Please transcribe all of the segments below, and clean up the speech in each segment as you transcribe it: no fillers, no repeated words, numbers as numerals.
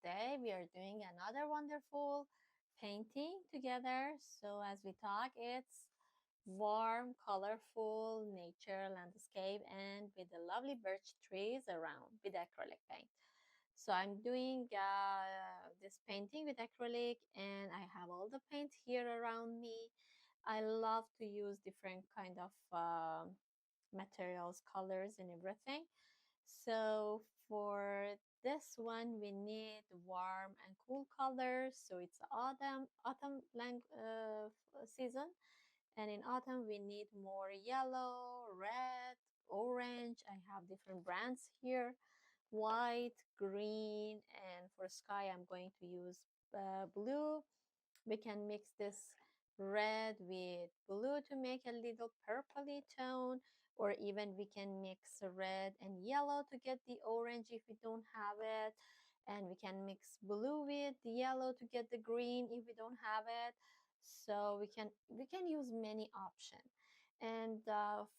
today we are doing another wonderful painting together. So as we talk, it's warm, colorful nature landscape and with the lovely birch trees around with acrylic paint. So I'm doing this painting with acrylic and I have all the paint here around me. I love to use different kind of materials, colors and everything. So for this one, we need warm and cool colors. So it's autumn season, and in autumn we need more yellow, red, orange. I have different brands here, white, green, and for sky I'm going to use blue. We can mix this red with blue to make a little purpley tone, or even we can mix red and yellow to get the orange if we don't have it, and we can mix blue with the yellow to get the green if we don't have it. So we can use many options. And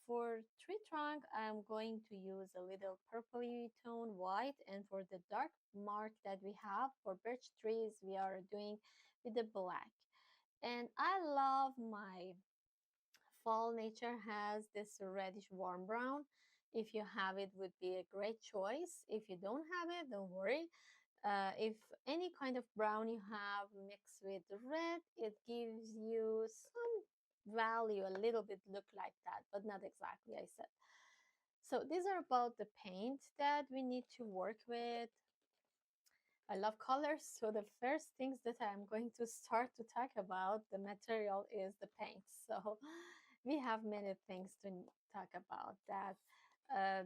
for tree trunk I'm going to use a little purpley tone white, and for the dark mark that we have for birch trees we are doing with the black. And I love my fall nature has this reddish warm brown. If you have it, would be a great choice. If you don't have it, don't worry. If any kind of brown you have mixed with red, it gives you some value, a little bit look like that, but not exactly, I said. So these are about the paint that we need to work with. I love colors, so the first things that I'm going to start to talk about the material is the paint. So we have many things to talk about that.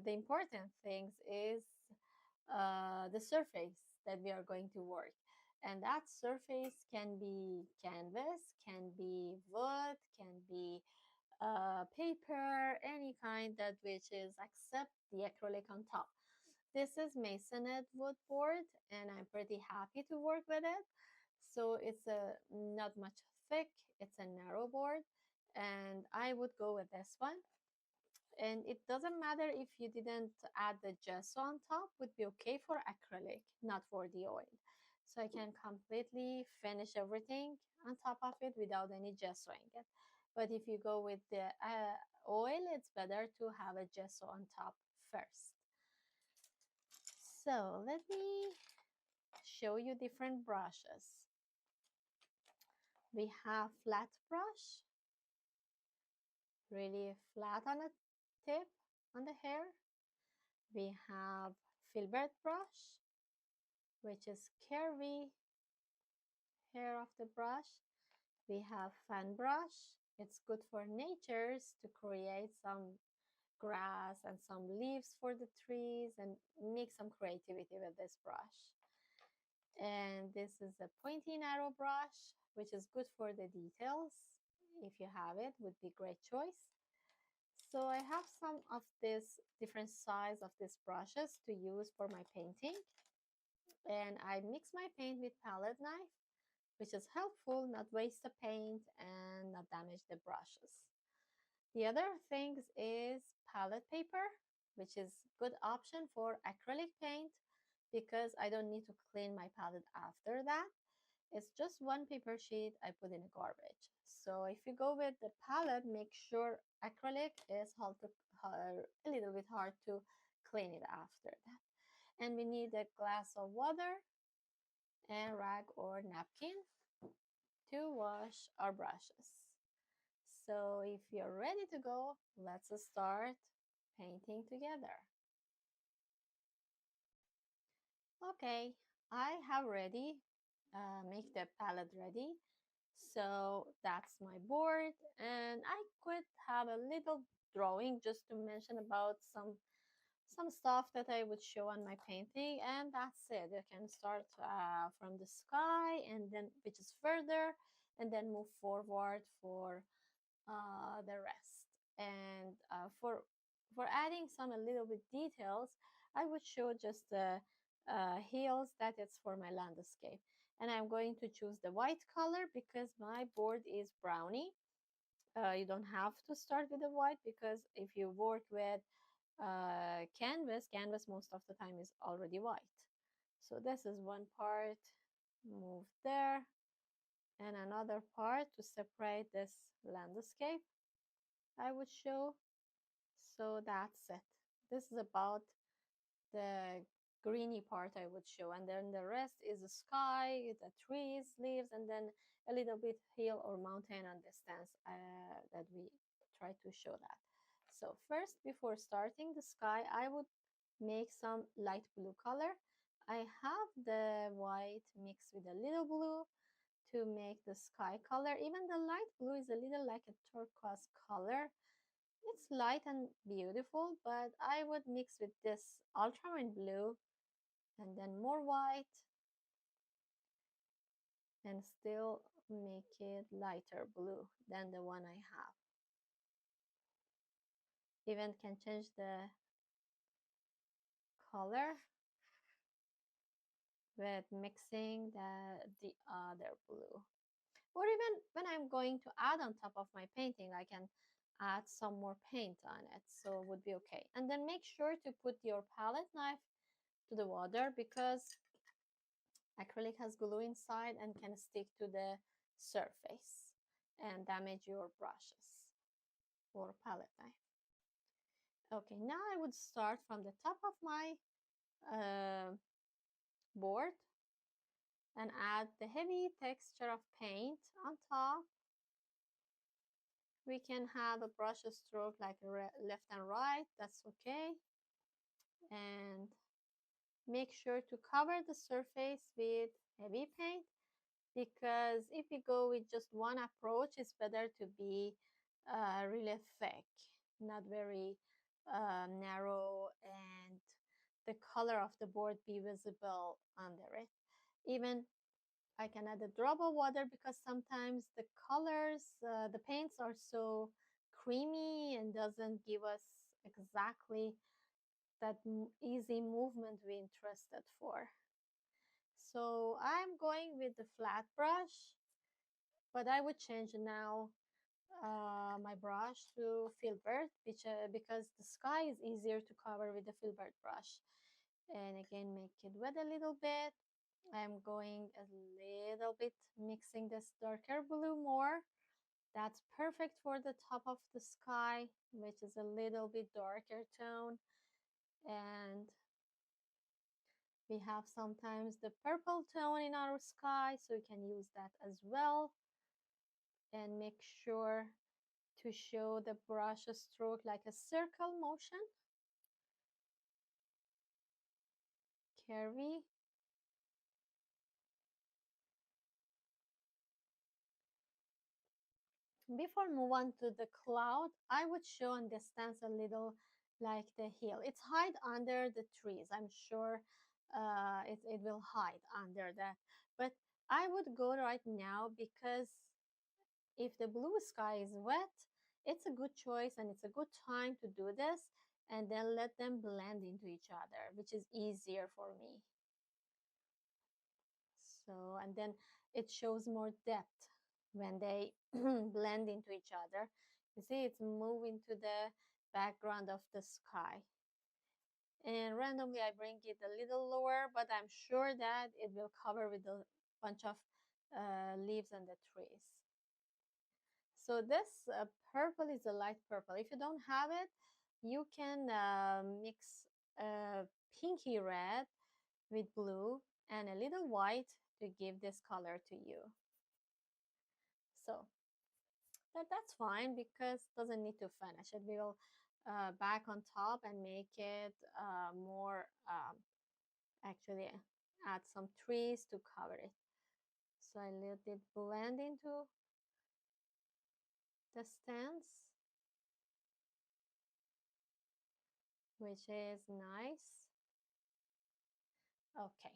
The important things is the surface that we are going to work. And that surface can be canvas, can be wood, can be paper, any kind that which is except the acrylic on top. This is masonite wood board and I'm pretty happy to work with it. So it's a not much thick, it's a narrow board and I would go with this one. And it doesn't matter if you didn't add the gesso on top, would be okay for acrylic, not for the oil. So I can completely finish everything on top of it without any gessoing it. But if you go with the oil, it's better to have a gesso on top first. So let me show you different brushes. We have flat brush, really flat on the tip on the hair. We have filbert brush, which is curvy hair of the brush. We have fan brush. It's good for natures to create some grass and some leaves for the trees and make some creativity with this brush. And this is a pointy narrow brush, which is good for the details. If you have it, would be great choice. So I have some of this different size of these brushes to use for my painting. And I mix my paint with palette knife, which is helpful, not waste the paint and not damage the brushes. The other things is palette paper, which is good option for acrylic paint because I don't need to clean my palette after that. It's just one paper sheet I put in a garbage. So if you go with the palette, make sure acrylic is a little bit hard to clean it after that. And we need a glass of water and rag or napkin to wash our brushes. So if you're ready to go, let's start painting together. Okay, I have ready, make the palette ready. So that's my board and I could have a little drawing just to mention about some stuff that I would show on my painting, and that's it. You can start from the sky and then which is further and then move forward for the rest. And for adding some a little bit details, I would show just the hills that it's for my landscape. And I'm going to choose the white color because my board is brownie. You don't have to start with the white because if you work with canvas most of the time is already white. So this is one part, move there, and another part to separate this landscape I would show. So that's it. This is about the greeny part I would show, and then the rest is the sky, the trees, leaves, and then a little bit hill or mountain on distance that we try to show that. So first, before starting the sky, I would make some light blue color. I have the white mixed with a little blue to make the sky color. Even the light blue is a little like a turquoise color. It's light and beautiful, but I would mix with this ultramarine blue and then more white and still make it lighter blue than the one I have. Even can change the color with mixing the other blue. Or even when I'm going to add on top of my painting, I can add some more paint on it, so it would be okay. And then make sure to put your palette knife to the water because acrylic has glue inside and can stick to the surface and damage your brushes or palette knife. Okay, now I would start from the top of my board and add the heavy texture of paint on top. We can have a brush stroke like left and right, that's okay. And make sure to cover the surface with heavy paint because if you go with just one approach, it's better to be really thick, not very narrow, and the color of the board be visible under it. Even I can add a drop of water because sometimes the colors, the paints are so creamy and doesn't give us exactly that easy movement we interested for. So I'm going with the flat brush, but I would change now my brush to filbert, because the sky is easier to cover with the filbert brush. And again, make it wet a little bit. I'm going a little bit mixing this darker blue more. That's perfect for the top of the sky, which is a little bit darker tone. And we have sometimes the purple tone in our sky, so you can use that as well. And make sure to show the brush stroke like a circle motion. Curvy. Before move on to the cloud, I would show on distance a little like the hill. It's hide under the trees. I'm sure it will hide under that. But I would go right now because if the blue sky is wet, it's a good choice and it's a good time to do this and then let them blend into each other, which is easier for me. So, and then it shows more depth when they blend into each other. You see, it's moving to the background of the sky. And randomly, I bring it a little lower, but I'm sure that it will cover with a bunch of leaves and the trees. So this purple is a light purple. If you don't have it, you can mix pinky red with blue and a little white to give this color to you. So that's fine because it doesn't need to finish. It will back on top and make it more, actually add some trees to cover it. So I let it blend into the stems, which is nice. Okay.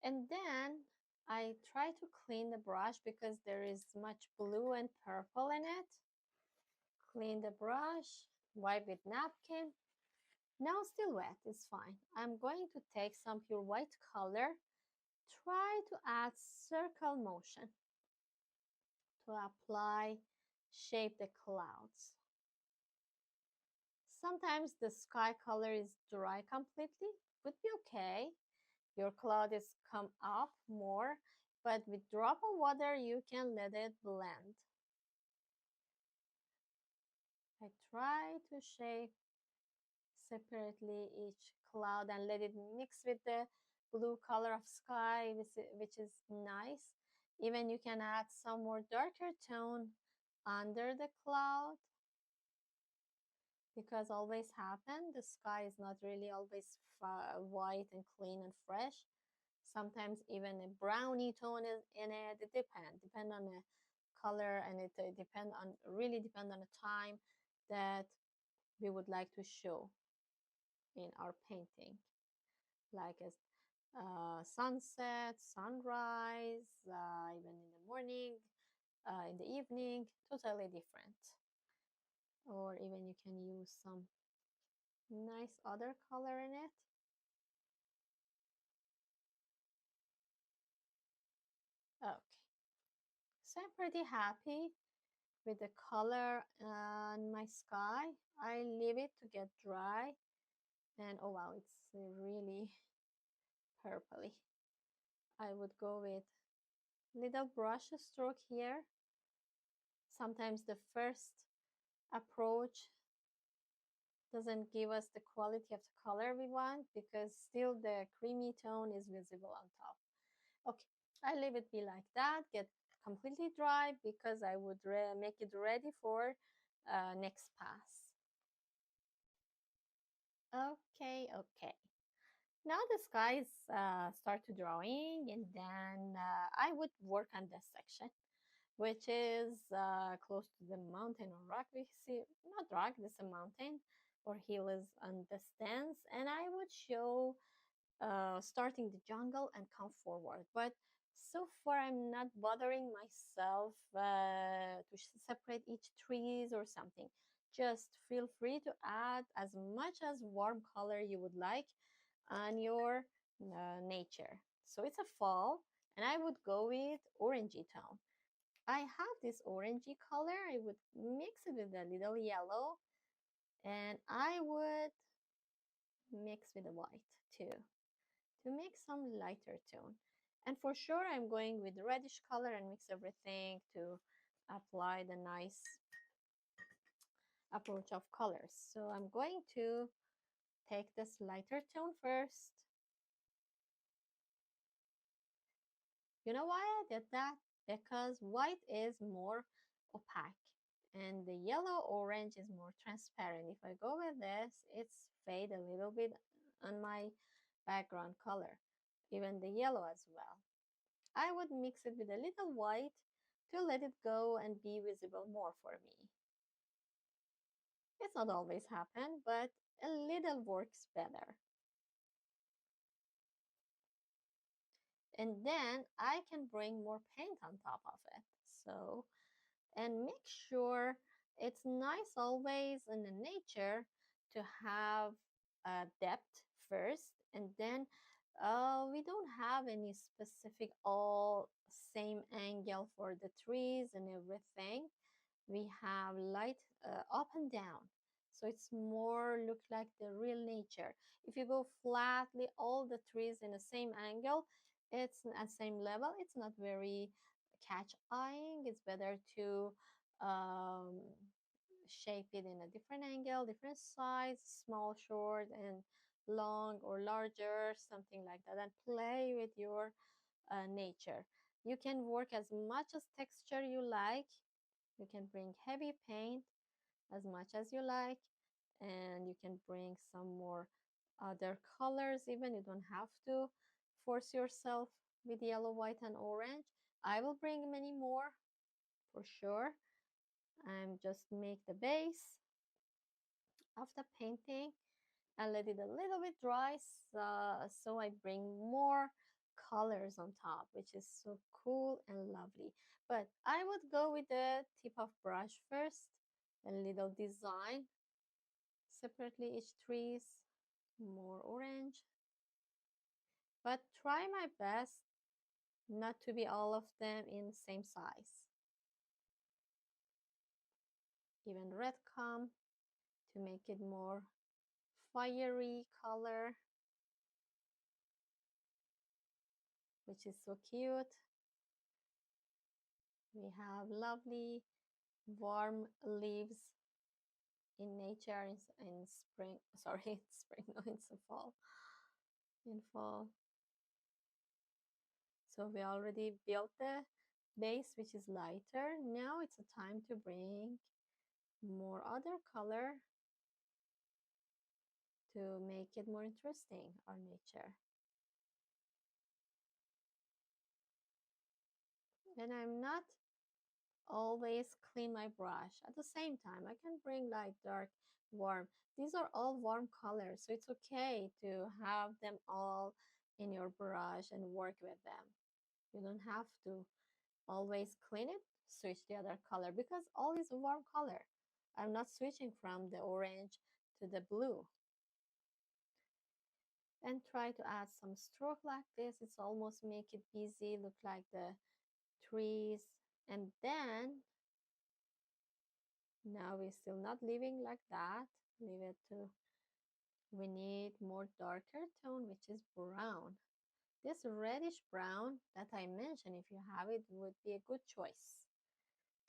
And then I try to clean the brush because there is much blue and purple in it. Clean the brush, wipe with napkin. Now still wet, it's fine. I'm going to take some pure white color. Try to add circle motion to apply, shape the clouds. Sometimes the sky color is dry completely, would be okay. your cloud is come up more, but with drop of water you can let it blend. I try to shape separately each cloud and let it mix with the blue color of sky, which is nice. Even you can add some more darker tone under the cloud, because always happen the sky is not really always white and clean and fresh. Sometimes even a brownie tone is in it. It depend on the color, and it really depend on the time that we would like to show in our painting, like a sunset, sunrise, even in the morning, in the evening, totally different. Or even you can use some nice other color in it. Okay, so I'm pretty happy with the color on my sky. I leave it to get dry, and oh wow, it's really purpley. I would go with little brush stroke here. Sometimes the first approach doesn't give us the quality of the color we want, because still the creamy tone is visible on top. Okay, I leave it be like that, get completely dry, because I would make it ready for next pass. Okay. Now the skies start to drawing, and then I would work on this section, which is close to the mountain or rock. We see, not rock, this is a mountain or hill is on the distance, and I would show starting the jungle and come forward. But so far, I'm not bothering myself to separate each trees or something. Just feel free to add as much as warm color you would like on your nature. So it's a fall, and I would go with orangey tone. I have this orangey color. I would mix it with a little yellow, and I would mix with the white too, to make some lighter tone. And for sure, I'm going with reddish color and mix everything to apply the nice approach of colors. So I'm going to take this lighter tone first. You know why I did that? Because white is more opaque and the yellow orange is more transparent. If I go with this, it's fade a little bit on my background color, even the yellow as well. I would mix it with a little white to let it go and be visible more for me. It's not always happen, but a little works better. And then I can bring more paint on top of it. So, and make sure it's nice always in the nature to have depth first, and then we don't have any specific all same angle for the trees and everything. We have light up and down, so it's more look like the real nature. If you go flatly all the trees in the same angle, it's at same level, it's not very catch eyeing. It's better to um, shape it in a different angle, different size, small, short, and long or larger, something like that, and play with your nature. You can work as much as texture you like. You can bring heavy paint as much as you like, and you can bring some more other colors even. You don't have to force yourself with yellow, white, and orange. I will bring many more for sure. I'm just make the base of the painting and let it a little bit dry, so I bring more colors on top, which is so cool and lovely. But I would go with the tip of brush first, a little design separately each trees, more orange, but try my best not to be all of them in same size. Even red come to make it more fiery color. which is so cute. We have lovely warm leaves in nature in spring. Sorry, spring, no, it's a fall. In fall. So we already built the base, which is lighter. Now it's a time to bring more other color to make it more interesting, our nature. And I'm not always clean my brush. At the same time, I can bring like dark, warm. These are all warm colors, so it's okay to have them all in your brush and work with them. You don't have to always clean it, switch the other color because all is a warm color. I'm not switching from the orange to the blue. And try to add some stroke like this. It's almost make it busy, look like the trees. And then now we're still not leaving like that. Leave it to, we need more darker tone, which is brown. This reddish brown that I mentioned, if you have it, would be a good choice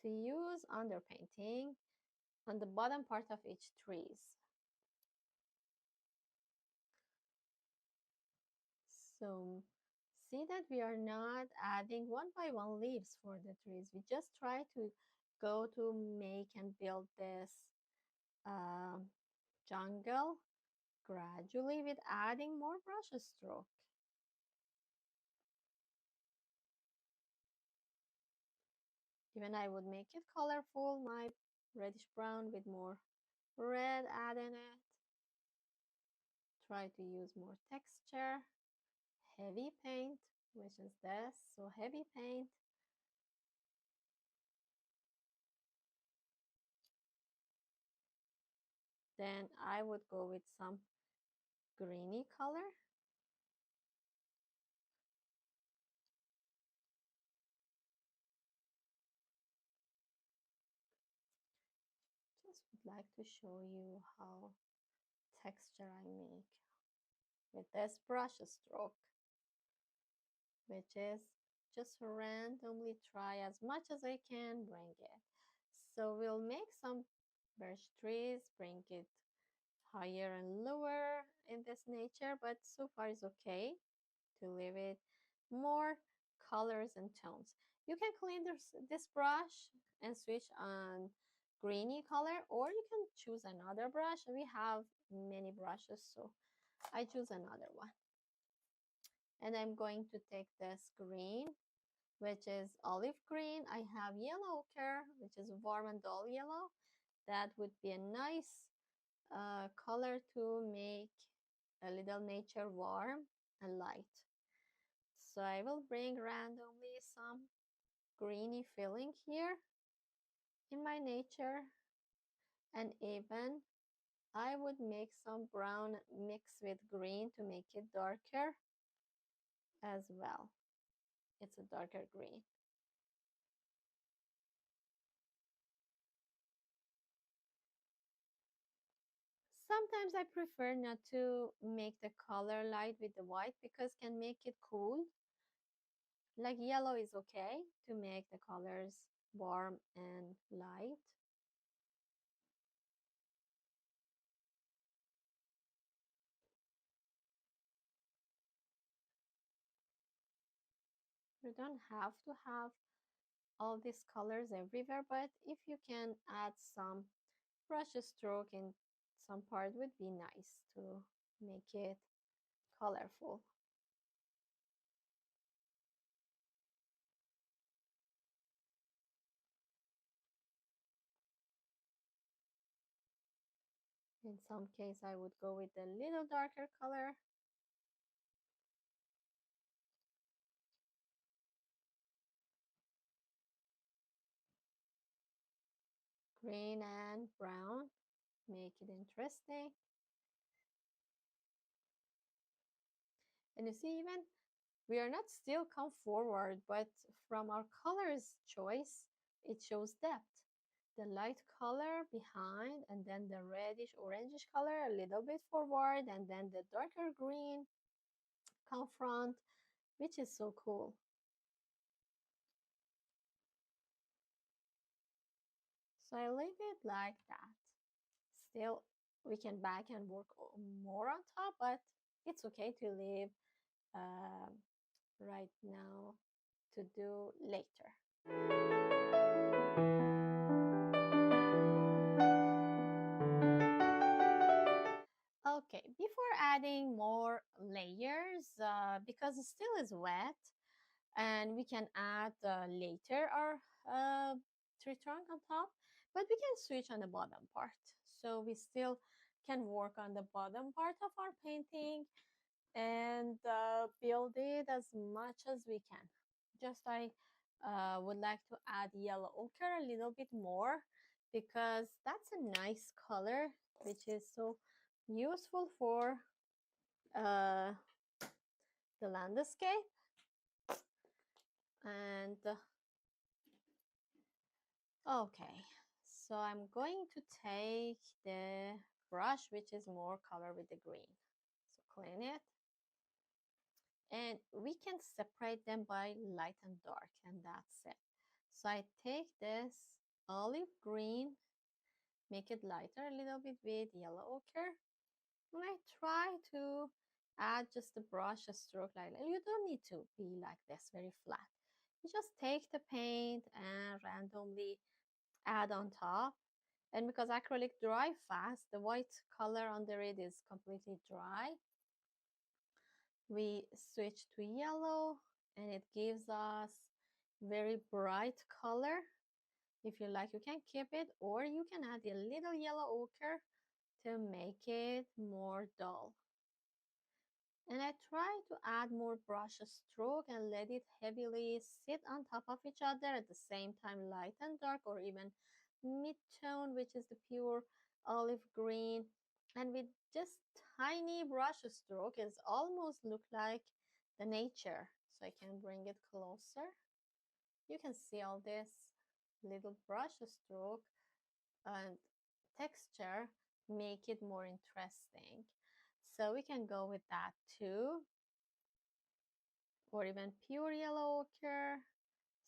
to use underpainting on the bottom part of each trees. So see that we are not adding one by one leaves for the trees. We just try to go to make and build this um, jungle gradually with adding more brush stroke. Even I would make it colorful, my reddish brown with more red add in it. Try to use more texture, heavy paint, which is this, so heavy paint. Then I would go with some greeny color. Just would like to show you how texture I make with this brush stroke, which is just randomly try as much as I can bring it. So we'll make some birch trees, bring it higher and lower in this nature, but so far it's okay to leave it more colors and tones. You can clean this brush and switch on greeny color, or you can choose another brush. We have many brushes, so I choose another one. And I'm going to take this green, which is olive green. I have yellow ochre, which is warm and dull yellow. That would be a nice color to make a little nature warm and light. So I will bring randomly some greeny feeling here in my nature, and even I would make some brown mix with green to make it darker as well. It's a darker green. Sometimes I prefer not to make the color light with the white because can make it cool. Like yellow is okay to make the colors warm and light. You don't have to have all these colors everywhere, but if you can add some brush stroke in some part would be nice to make it colorful. In some case, I would go with a little darker color. Green and brown, make it interesting. And you see, even we are not still come forward, but from our colors choice, it shows depth. The light color behind, and then the reddish orangish color a little bit forward, and then the darker green come front. which is so cool. So I leave it like that. Still, we can back and work more on top, but it's okay to leave um, right now to do later. Okay, before adding more layers, because it still is wet, and we can add later our tree trunk on top, but we can switch on the bottom part. So we still can work on the bottom part of our painting and build it as much as we can. Just I would like to add yellow ochre a little bit more because that's a nice color which is so useful for uh, the landscape. And okay, so I'm going to take the brush which is more color with the green. So clean it. And we can separate them by light and dark, and that's it. So I take this olive green, make it lighter a little bit with yellow ochre, and I try to add just the brush a stroke like that. You don't need to be like this very flat. You just take the paint and randomly add on top. And because acrylic dry fast, the white color under it is completely dry. We switch to yellow and it gives us very bright color. If you like, you can keep it, or you can add a little yellow ochre to make it more dull. And I try to add more brush stroke and let it heavily sit on top of each other, at the same time light and dark, or even mid-tone, which is the pure olive green. And with just tiny brush stroke, it almost look like the nature. So I can bring it closer. You can see all this little brush stroke and texture make it more interesting. So we can go with that too, or even pure yellow ochre,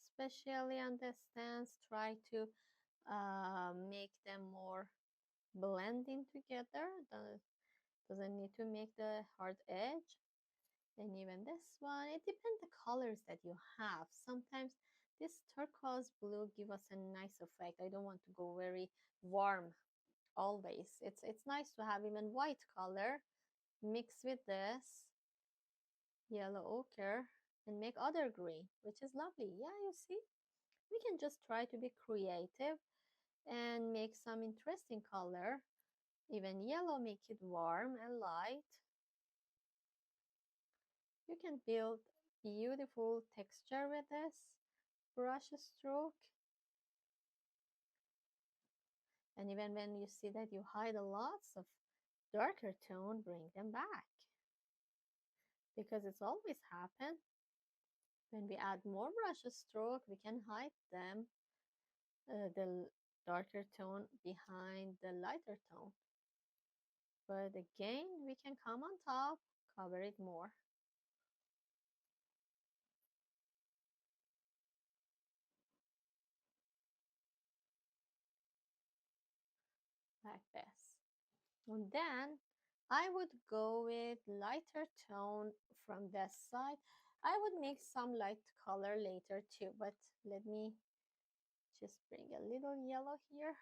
especially on the stands. Try to make them more blending together. Doesn't need to make the hard edge. And even this one, it depends the colors that you have. Sometimes this turquoise blue give us a nice effect. I don't want to go very warm always. It's nice to have even white color mixed with this yellow ochre and make other green, which is lovely. Yeah, you see, we can just try to be creative and make some interesting color. Even yellow, make it warm and light. You can build beautiful texture with this brush stroke. And even when you see that you hide lots of darker tone, bring them back, because it's always happen. When we add more brush stroke, we can hide them, the darker tone behind the lighter tone. But again, we can come on top, cover it more. Like this. And then I would go with lighter tone from this side. I would make some light color later too, but let me just bring a little yellow here.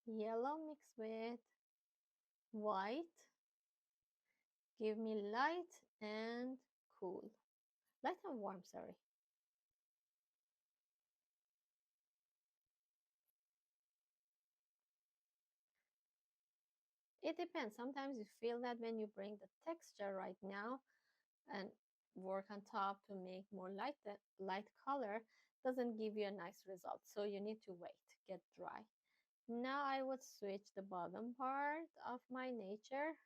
Yellow mixed with white. Give me light and cool. Light and warm, sorry. It depends. Sometimes you feel that when you bring the texture right now and work on top to make more light color, doesn't give you a nice result. So you need to wait, get dry. Now I would switch the bottom part of my nature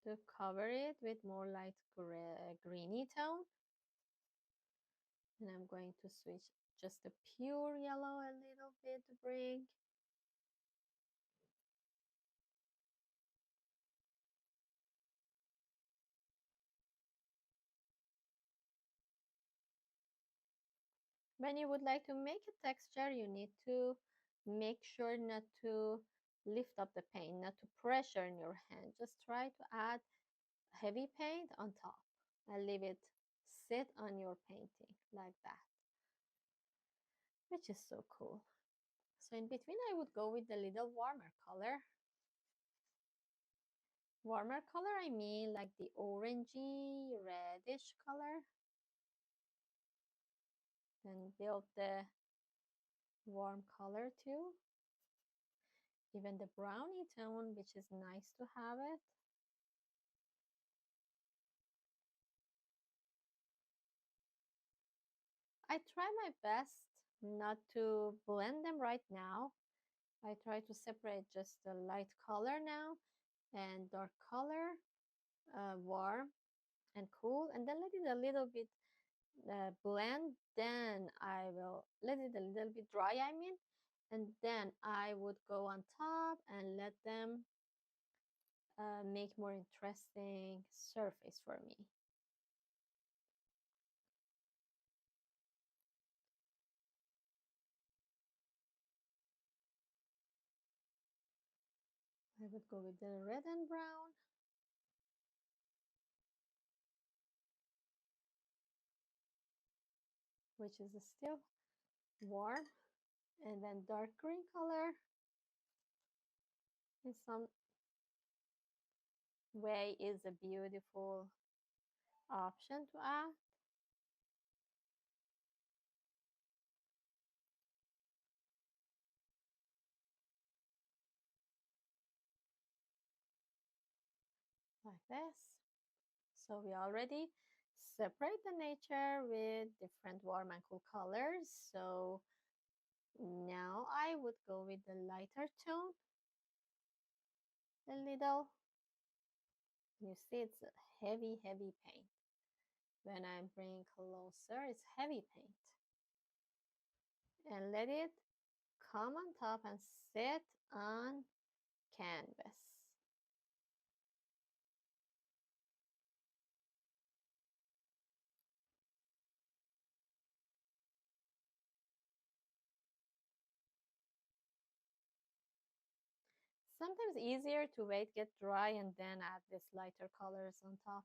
to cover it with more light greeny tone. And I'm going to switch just a pure yellow a little bit to bring. When you would like to make a texture, you need to make sure not to lift up the paint, not to pressure in your hand. Just try to add heavy paint on top and leave it sit on your painting like that, which is so cool. So in between, I would go with the little warmer color. Warmer color, I mean like the orangey, reddish color. Then build the warm color too. Even the brownie tone, which is nice to have it. I try my best not to blend them right now. I try to separate just the light color now and dark color, warm and cool, and then let it a little bit blend. Then I will let it a little bit dry, I mean, and then I would go on top and let them make more interesting surface for me. I would go with the red and brown, which is still warm, and then dark green color in some way is a beautiful option to add. Like this. So we already separate the nature with different warm and cool colors. So now I would go with the lighter tone a little. You see it's a heavy paint. When I bring closer, it's heavy paint. And let it come on top and sit on canvas. Sometimes easier to wait, get dry, and then add this lighter colors on top,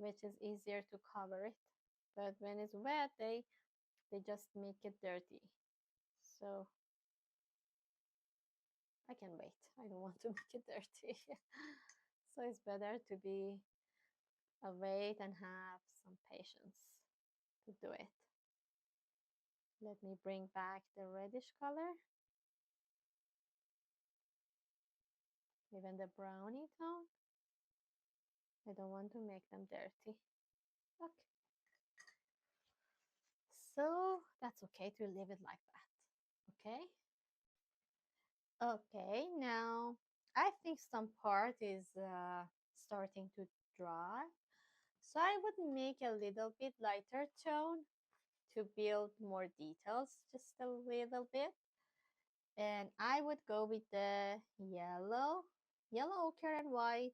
which is easier to cover it. But when it's wet, they just make it dirty. So I can wait. I don't want to make it dirty. So it's better to be wait and have some patience to do it. Let me bring back the reddish color. Even the brownie tone. I don't want to make them dirty. Okay. So that's okay to leave it like that. Okay. Okay, now I think some part is starting to dry. So I would make a little bit lighter tone to build more details, just a little bit. And I would go with the yellow, ochre, and white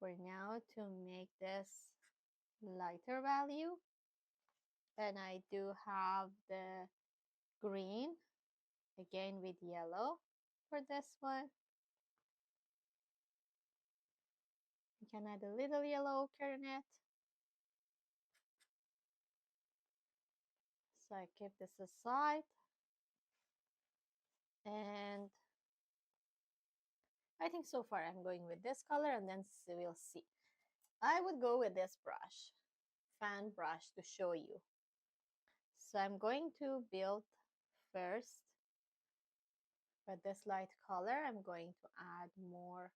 for now to make this lighter value. And I do have the green, again with yellow for this one. You can add a little yellow ochre in it. So I keep this aside. And I think so far I'm going with this color, and then we'll see. I would go with this brush, fan brush, to show you. So I'm going to build first with this light color. I'm going to add more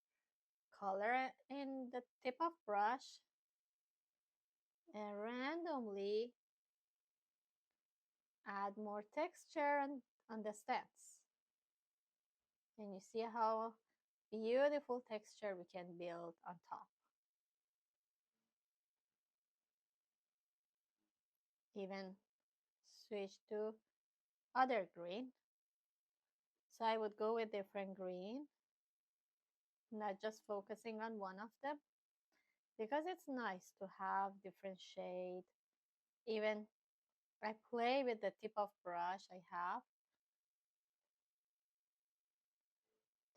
color in the tip of brush and randomly add more texture on the stems. And you see how beautiful texture we can build on top. Even switch to other green. So I would go with different green, not just focusing on one of them, because it's nice to have different shade. Even I play with the tip of brush I have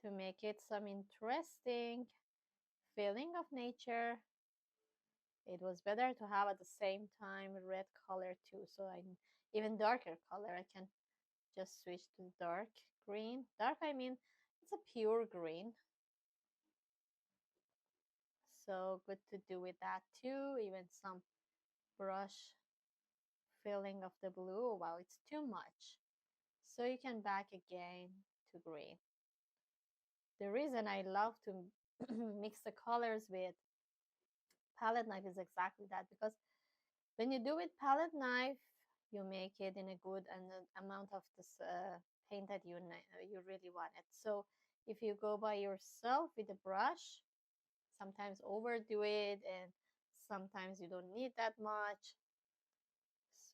to make it some interesting feeling of nature. It was better to have at the same time red color too, so I even darker color I can just switch to dark green. Dark, I mean, it's a pure green. So good to do with that too. Even some brush filling of the blue. Well, it's too much. So you can back again to green. The reason I love to mix the colors with palette knife is exactly that, because when you do with palette knife, you make it in a good amount of this paint that you really want it. So if you go by yourself with a brush, sometimes overdo it, and sometimes you don't need that much.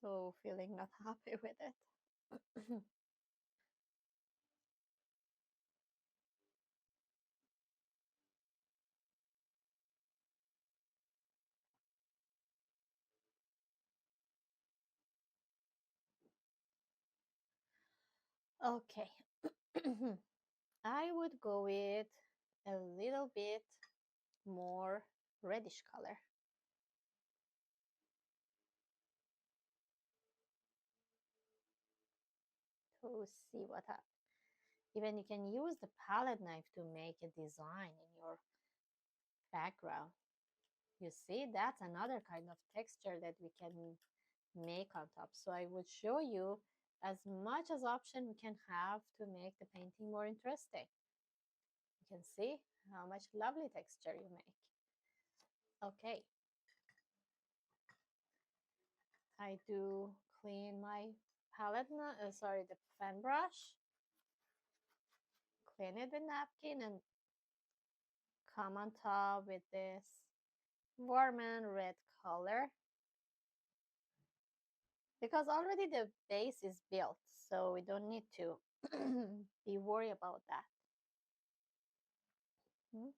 So feeling not happy with it. Okay. I would go with a little bit more reddish color to see what happens. Even you can use the palette knife to make a design in your background. You see, that's another kind of texture that we can make on top. So I would show you as much as option we can have to make the painting more interesting. You can see how much lovely texture you make. Okay, I do clean my palette, sorry, the fan brush, clean it with napkin, and come on top with this warm and red color, because already the base is built, so we don't need to be worried about that. Hmm?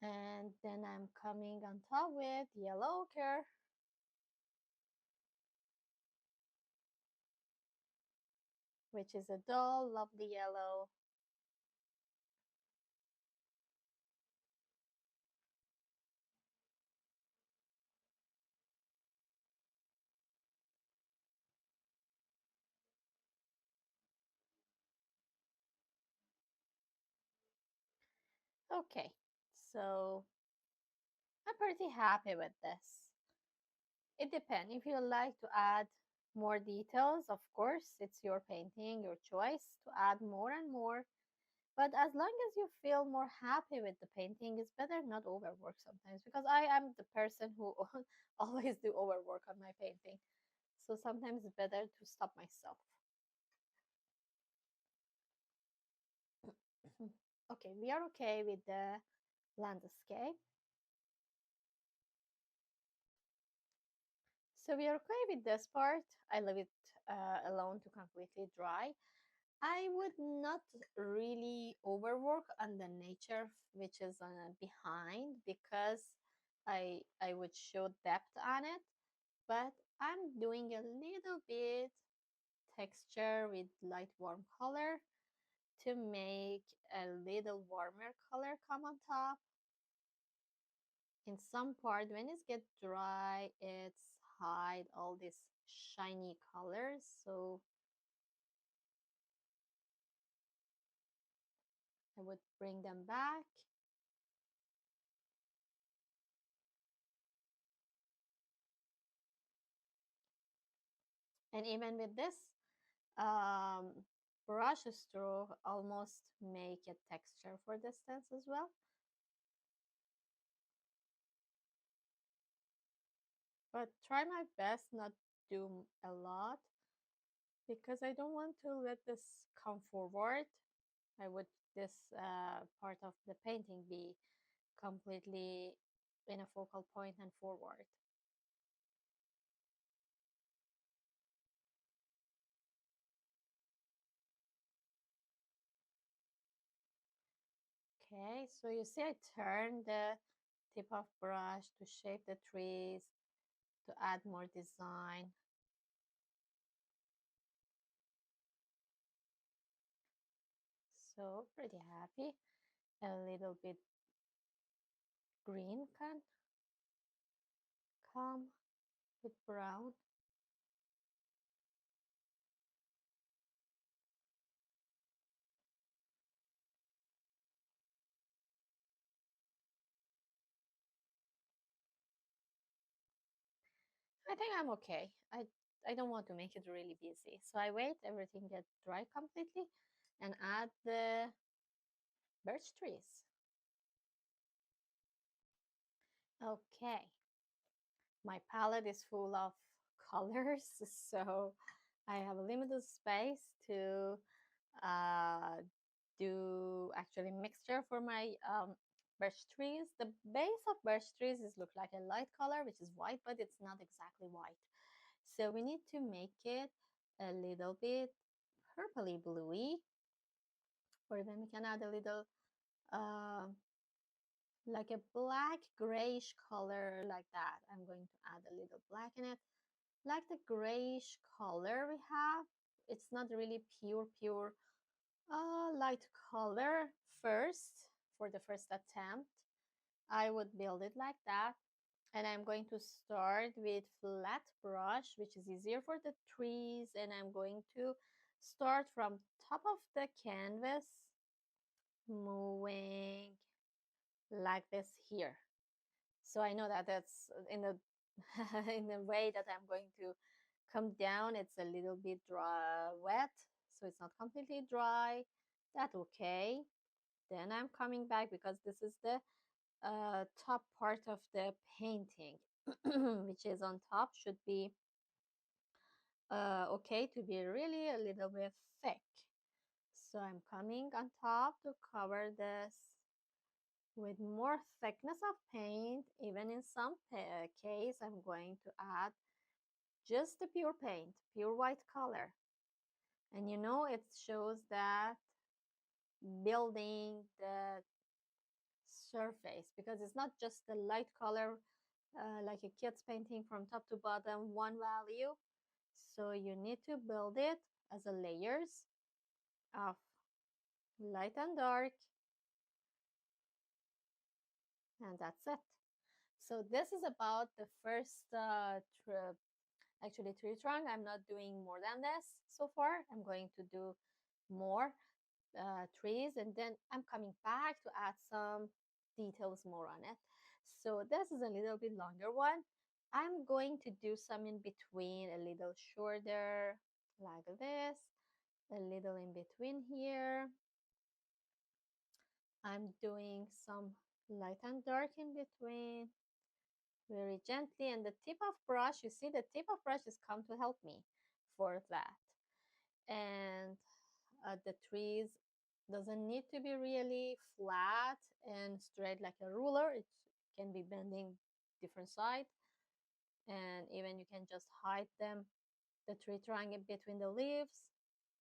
And then I'm coming on top with yellow ochre, which is a dull, lovely yellow. Okay, so I'm pretty happy with this. It depends. If you like to add more details, of course, it's your painting, your choice to add more and more. But as long as you feel more happy with the painting, it's better not overwork sometimes, because I am the person who always do overwork on my painting. So sometimes it's better to stop myself. Okay, we are okay with the landscape. So we are okay with this part. I leave it alone to completely dry. I would not really overwork on the nature, which is behind, because I would show depth on it. But I'm doing a little bit texture with light warm color to make a little warmer color come on top. In some part, when it gets dry, it's hide all these shiny colors. So I would bring them back. And even with this um, brush stroke, almost make a texture for distance as well. But try my best not do a lot, because I don't want to let this come forward. I would this part of the painting be completely in a focal point and forward. Okay, so you see I turn the tip of brush to shape the trees, to add more design. So pretty happy. A little bit green can come with brown. I think I'm okay. I don't want to make it really busy. So I wait everything get dry completely and add the birch trees. Okay, my palette is full of colors, so I have a limited space to uh, do actually mixture for my birch trees. The base of birch trees is look like a light color, which is white, but it's not exactly white. So we need to make it a little bit purpley bluey, or even we can add a little uh, like a black grayish color like that. I'm going to add a little black in it, like the grayish color we have. It's not really pure light color first. For the first attempt I would build it like that, and I'm going to start with flat brush, which is easier for the trees, and I'm going to start from top of the canvas, moving like this here. So I know that that's in the in the way that I'm going to come down, it's a little bit dry, wet, so it's not completely dry. That's okay. Then I'm coming back because this is the top part of the painting, which is on top, should be okay to be really a little bit thick. So I'm coming on top to cover this with more thickness of paint. Even in some case, I'm going to add just the pure paint, pure white color. And you know, it shows that building the surface, because it's not just the light color like a kid's painting from top to bottom, one value. So you need to build it as a layers of light and dark, and that's it. So this is about the first actually tree trunk. I'm not doing more than this so far. I'm going to do more trees, and then I'm coming back to add some details more on it. So this is a little bit longer one. I'm going to do some in between, a little shorter like this, a little in between here. I'm doing some light and dark in between, very gently, and the tip of brush, you see the tip of brush is come to help me for that. And the trees doesn't need to be really flat and straight like a ruler. It can be bending different side, and even you can just hide them, the tree trunk in between the leaves,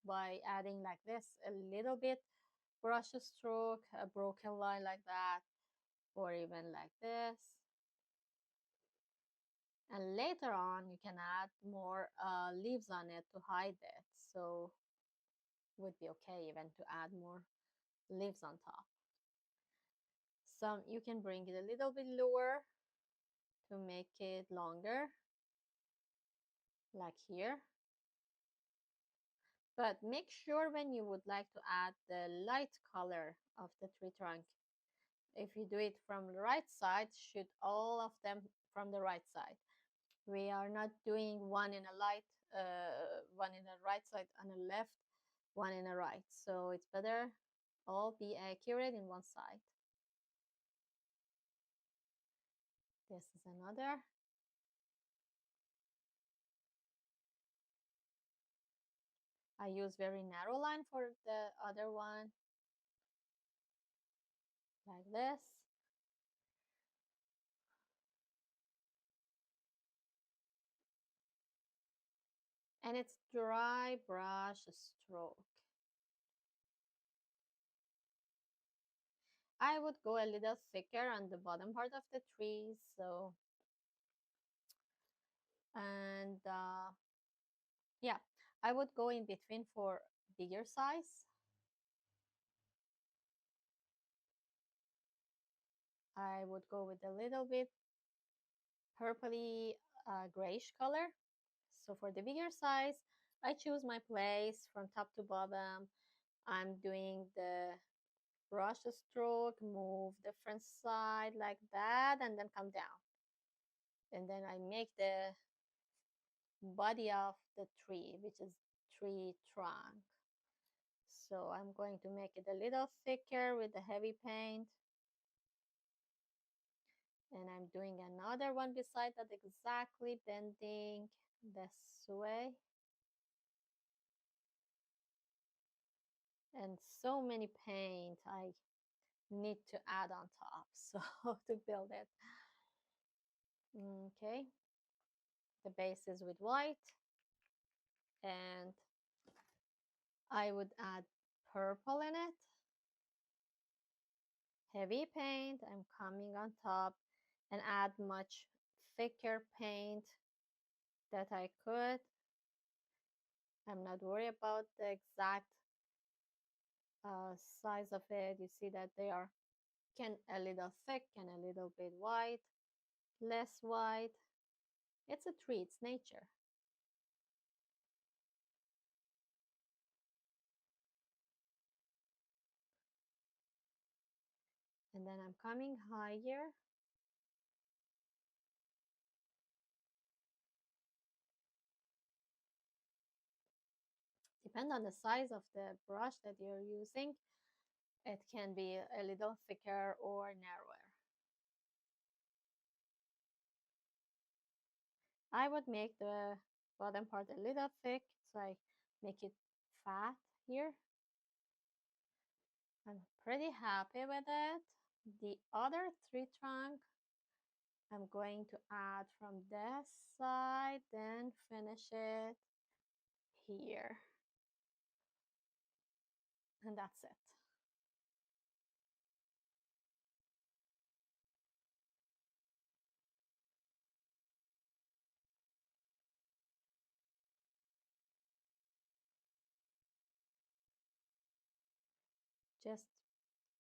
by adding like this a little bit brush stroke, a broken line like that, or even like this. And later on you can add more leaves on it to hide it, so would be okay even to add more leaves on top. Some you can bring it a little bit lower to make it longer, like here. But make sure when you would like to add the light color of the tree trunk, if you do it from the right side, shoot all of them from the right side. We are not doing one in a light, one in the right side and a left, one in a right. So it's better all be accurate in one side. This is another. I use very narrow line for the other one, like this. and it's dry brush stroke. I would go a little thicker on the bottom part of the tree, so and yeah, I would go in between for bigger size. I would go with a little bit purpley grayish color. So for the bigger size, I choose my place from top to bottom. I'm doing the brush stroke, move different side like that, and then come down. And then I make the body of the tree, which is tree trunk. So I'm going to make it a little thicker with the heavy paint. And I'm doing another one beside that, exactly bending this way. And so many paint I need to add on top so to build it. Okay, the base is with white, and I would add purple in it. Heavy paint, I'm coming on top and add much thicker paint that I could. I'm not worried about the exact size of it. You see that they are can a little thick and a little bit white, less white. It's a tree, it's nature. And then I'm coming higher. Depend on the size of the brush that you're using. It can be a little thicker or narrower. I would make the bottom part a little thick, so I make it fat here. I'm pretty happy with it. The other tree trunk, I'm going to add from this side, then finish it here. And that's it. Just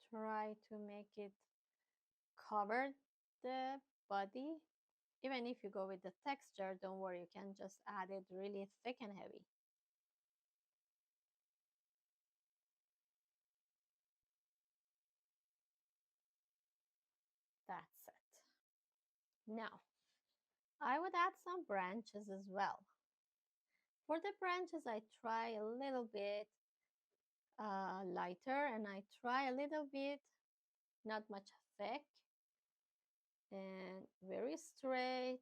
try to make it cover the body. Even if you go with the texture, don't worry, you can just add it really thick and heavy. That's it. Now, I would add some branches as well. For the branches, I try a little bit lighter, and I try a little bit not much thick and very straight.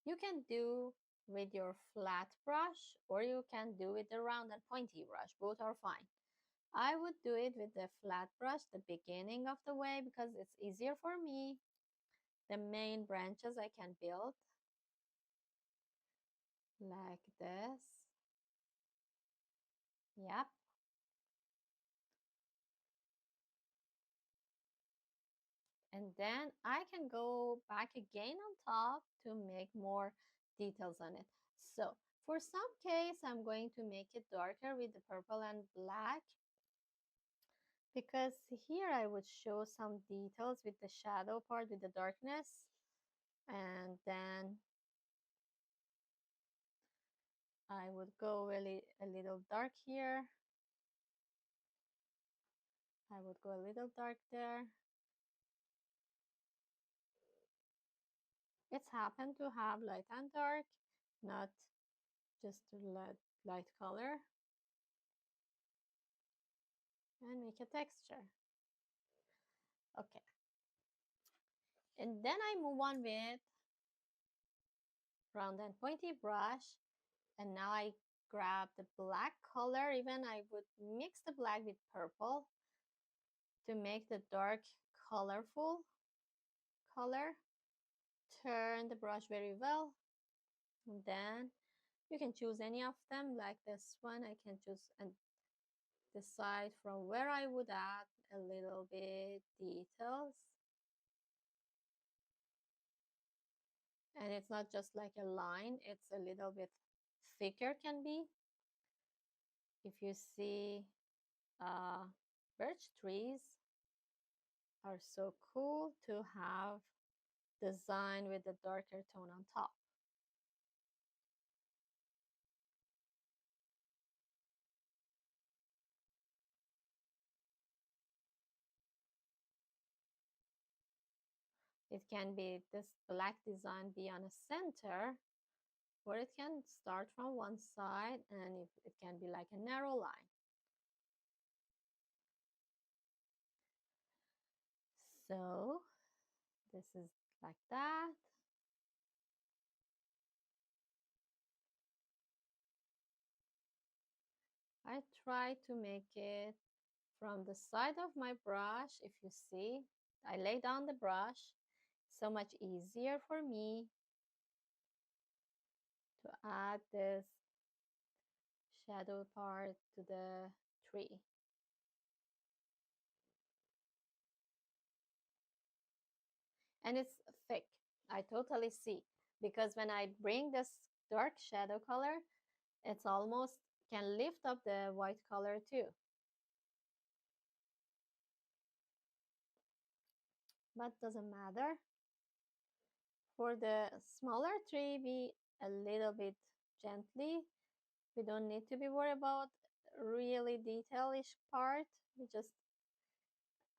You can do with your flat brush, or you can do with the round and pointy brush. Both are fine. I would do it with the flat brush the beginning of the way because it's easier for me. The main branches I can build like this. Yep. And then I can go back again on top to make more details on it. So for some case, I'm going to make it darker with the purple and black, because here I would show some details with the shadow part, with the darkness. And then I would go really a little dark here. I would go a little dark there. It's happened to have light and dark, not just light color. And make a texture. Okay. And then I move on with round and pointy brush. And now I grab the black color. Even I would mix the black with purple to make the dark colorful color. Turn the brush very well. And then You can choose any of them, like this one. I can choose and decide from where I would add a little bit details. And it's not just like a line, it's a little bit thicker can be. If you see birch trees are so cool to have design with a darker tone on top. It can be this black design be on a center, or it can start from one side and it can be like a narrow line. So this is like that. I try to make it from the side of my brush. If you see, I lay down the brush, so much easier for me to add this shadow part to the tree. And it's thick, I totally see, because when I bring this dark shadow color, it's almost can lift up the white color too. But doesn't matter. For the smaller tree, be a little bit gently. We don't need to be worried about really detailish part. We just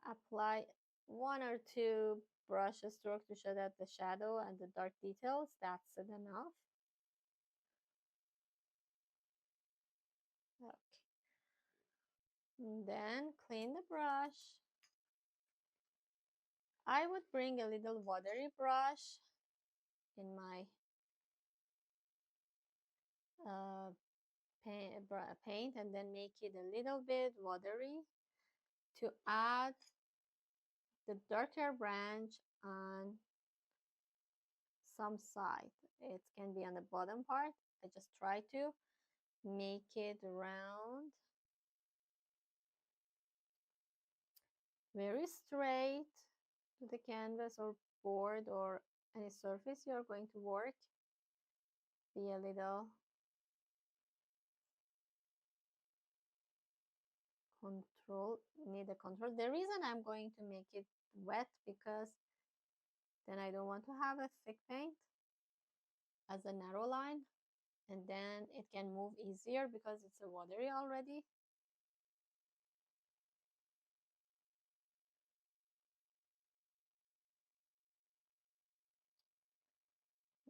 apply one or two brush stroke to show that the shadow and the dark details. That's it enough. Okay. And then clean the brush. I would bring a little watery brush in my uh, paint and then make it a little bit watery to add the darker branch on some side. It can be on the bottom part. I just try to make it round, very straight to the canvas or board or any surface you're going to work. Be a little need a control. The reason I'm going to make it wet because then I don't want to have a thick paint as a narrow line, and then it can move easier because it's a watery already.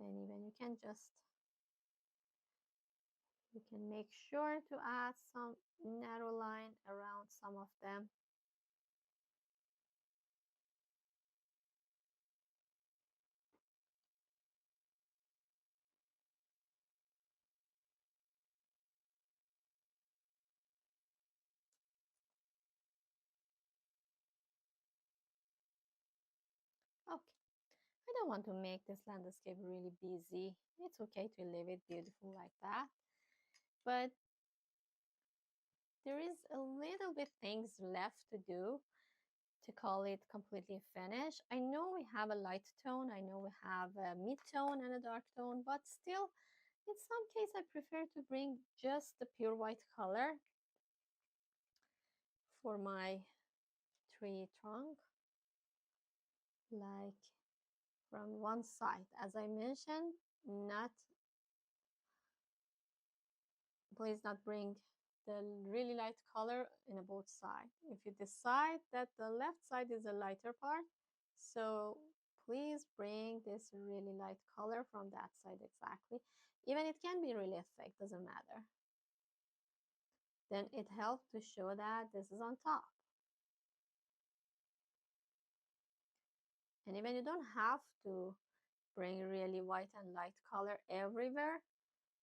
And even you can make sure to add some narrow line around some of them. Okay, I don't want to make this landscape really busy. It's okay to leave it beautiful like that, but there is a little bit things left to do to call it completely finished. I know we have a light tone, I know we have a mid tone and a dark tone, but still in some case I prefer to bring just the pure white color for my tree trunk, like from one side. As I mentioned, not please not bring the really light color in both sides. If you decide that the left side is a lighter part, so please bring this really light color from that side exactly. Even it can be really thick, doesn't matter. Then it helps to show that this is on top. And even you don't have to bring really white and light color everywhere.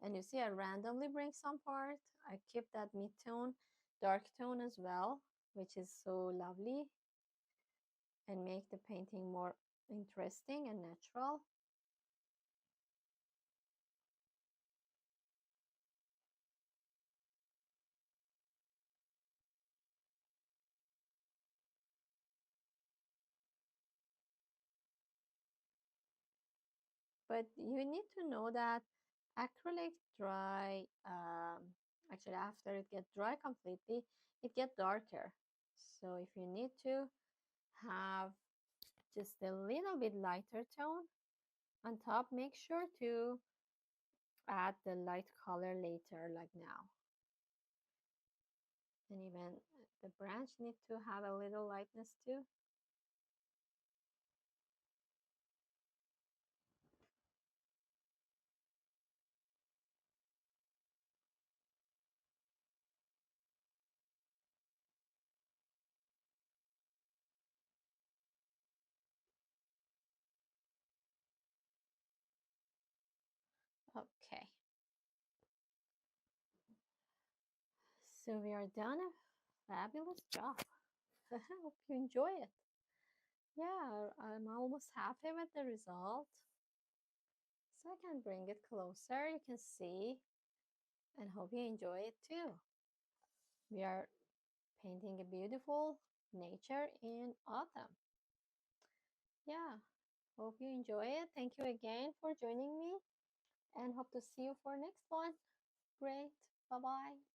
And you see I randomly bring some part. I keep that mid-tone, dark tone as well, which is so lovely and make the painting more interesting and natural. But you need to know that acrylic dry, actually after it gets dry completely, it gets darker. So if you need to have just a little bit lighter tone on top, make sure to add the light color later, like now. And even the branch need to have a little lightness too. Okay, so we are done. A fabulous job. I hope you enjoy it. Yeah, I'm almost happy with the result. So I can bring it closer. You can see and hope you enjoy it too. We are painting a beautiful nature in autumn. Yeah, hope you enjoy it. Thank you again for joining me and hope to see you for next one. Great. Bye-bye.